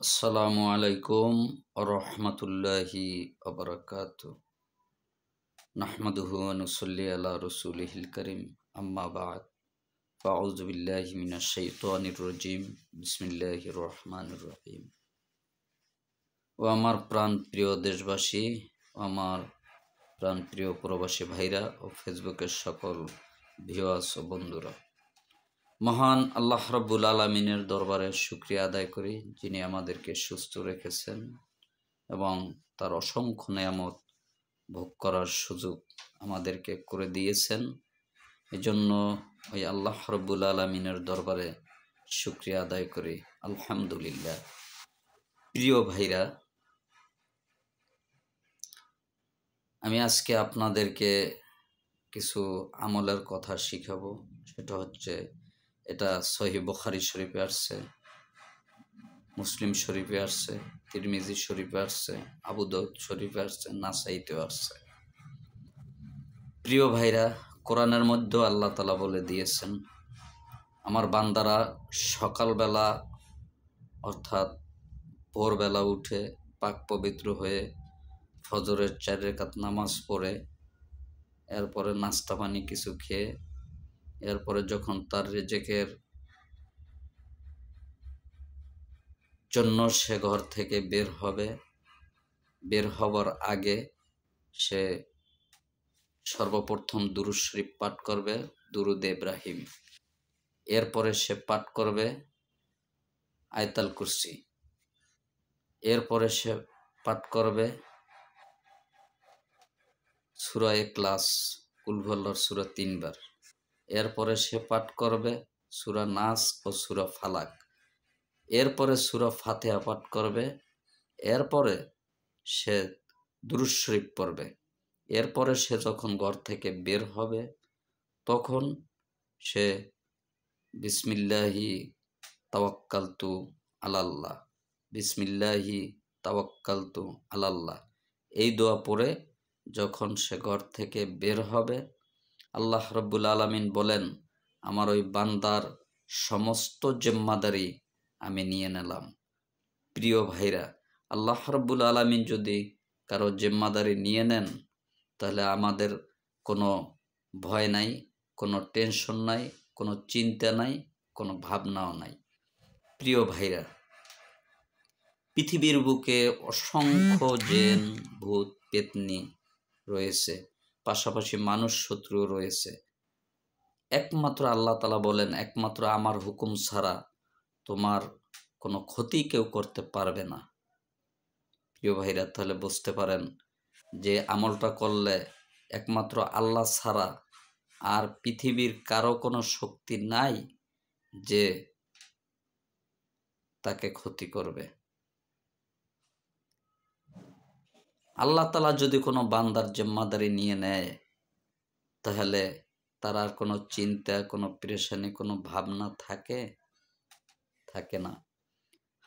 আসসালামু আলাইকুম রহমতুল্লাহি ওবরাকাতুহু নাহমাদুহু ওয়া নুসাল্লি আলা রাসূলিহিল কারীম আম্মা বা'দ ফাউযু বিল্লাহি মিনাশ শাইতানির রাজীম বিসমিল্লাহির রহমানির রহিম। ও আমার প্রাণ প্রিয় দেশবাসী, আমার প্রাণ প্রিয় প্রবাসী ভাইরা ও ফেসবুকের সকল ভিউয়ার্স ও বন্ধুরা, মহান আল্লাহ রাব্বুল আলামিনের দরবারে শুকরিয়া আদায় করি, যিনি আমাদেরকে সুস্থ রেখেছেন এবং তার অসংখ্য নেয়ামত ভোগ করার সুযোগ আমাদেরকে করে দিয়েছেন। এজন্য ওই আল্লাহ রাব্বুল আলামিনের দরবারে শুকরিয়া আদায় করি, আলহামদুলিল্লাহ। প্রিয় ভাইরা, আমি আজকে আপনাদেরকে কিছু আমলের কথা শিখাবো। সেটা হচ্ছে, এটা সহিহ বুখারী শরীফে আসছে, মুসলিম শরীফে আসছে, তিরমিজি শরীফে আসছে, আবু দাউদ শরীফে আসছে, নাসাইতেও আসছে। প্রিয় ভাইরা, কোরআনের মধ্যেও আল্লাহ তাআলা বলে দিয়েছেন, আমার বান্দারা সকালবেলা অর্থাৎ ভোরবেলা উঠে পাক পবিত্র হয়ে ফজরের 4 রাকাত নামাজ পড়ে এরপরে নাস্তা পানি কিছু খেয়ে এরপরে যখন তার রিজিকের জন্য সে ঘর থেকে বের হবে, বের হবার আগে সে সর্বপ্রথম দুরূদ শরীফ পাঠ করবে, দুরূদ ইব্রাহিম। এরপরে সে পাঠ করবে আয়াতুল কুরসি। এরপরে সে পাঠ করবে সূরা ইখলাস, কুল হুয়াল্লাহর সূরা 3 বার। এরপরে সে পাঠ করবে সূরা নাস ও সূরা ফালাক। এরপরে সূরা ফাতিহা পাঠ করবে। এরপরে সে দুরূদ শরীফ পড়বে। এরপরে সে যখন ঘর থেকে বের হবে তখন সে বিসমিল্লাহি তাওয়াক্কালতু আলাল্লাহ, বিসমিল্লাহি তাওয়াক্কালতু আলাল্লাহ এই দোয়া পড়ে যখন সে ঘর থেকে বের হবে, আল্লাহ রাব্বুল আলামিন বলেন, আমার ওই বান্দার সমস্ত জিম্মাদারি আমি নিয়ে নিলাম। প্রিয় ভাইরা, আল্লাহ রাব্বুল আলামিন যদি কারো জিম্মাদারি নিয়ে নেন, তাহলে আমাদের কোনো ভয় নাই, কোনো টেনশন নাই, কোনো চিন্তা নাই, কোনো ভাবনাও নাই। প্রিয় ভাইরা, পৃথিবীর বুকে অসংখ্য জিন, ভূত, পেতনি রয়েছে, পাশাপাশি মানুষ শত্রুও রয়েছে। একমাত্র আল্লাহ তাআলা বলেন, একমাত্র আমার হুকুম ছাড়া তোমার কোনো ক্ষতি কেউ করতে পারবে না। প্রিয় ভাইরা, তাহলে বুঝতে পারেন যে আমলটা করলে একমাত্র আল্লাহ ছাড়া আর পৃথিবীর কারো কোনো শক্তি নাই যে তাকে ক্ষতি করবে। আল্লাহ তাআলা যদি কোনো বান্দার জিম্মাদারি নিয়ে নেয়, তাহলে তার আর কোনো চিন্তা, কোনো পেরেশানি, কোনো ভাবনা থাকে না।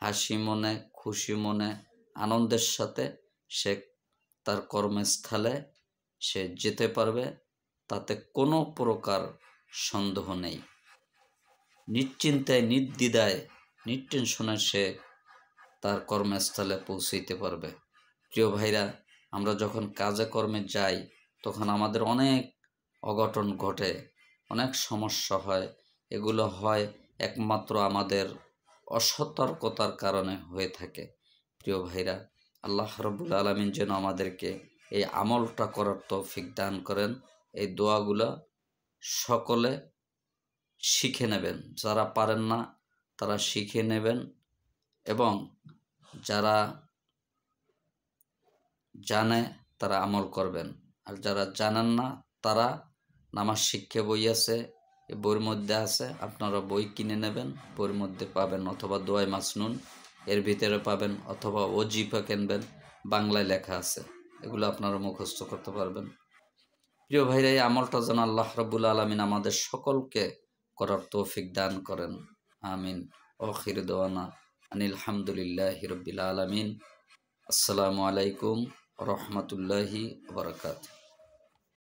হাসি মনে, খুশি মনে, আনন্দের সাথে সে তার কর্মস্থলে সে যেতে পারবে, তাতে কোনো প্রকার সন্দেহ নেই। নিশ্চিন্তায়, নির্দ্বিধায়, নির্টেনশনে সে তার কর্মস্থলে পৌঁছইতে পারবে। প্রিয় ভাইরা, আমরা যখন কাজে কর্মে যাই তখন আমাদের অনেক অঘটন ঘটে, অনেক সমস্যা হয়। এগুলো হয় একমাত্র আমাদের অসতর্কতার কারণে হয়ে থাকে। প্রিয় ভাইরা, আল্লাহ রাব্বুল আলামিন যেন আমাদেরকে এই আমলটা করার তৌফিক দান করেন। এই দোয়াগুলো সকলে শিখে নেবেন, যারা পারেন না তারা শিখে নেবেন, এবং যারা জানে তারা আমল করবেন। আর যারা জানেন না তারা নামাজ শিক্ষা বই আছে, এই বইয়ের মধ্যে আছে, আপনারা বই কিনে নেবেন, বইয়ের মধ্যে পাবেন, অথবা দোয়ায়ে মাসনুন এর ভিতরে পাবেন, অথবা ওজিফা কিনবেন, বাংলায় লেখা আছে, এগুলো আপনারা মুখস্থ করতে পারবেন। প্রিয় ভাইরা, এই আমলটা যেন আল্লাহ রাব্বুল আলামিন আমাদের সকলকে করার তৌফিক দান করেন, আমিন। আখির দাওয়ানা আনিল হামদুলিল্লাহি রাব্বিল আলামিন। আসসালামু আলাইকুম রহমতুল্লাহি ওয়া বারাকাতুহু।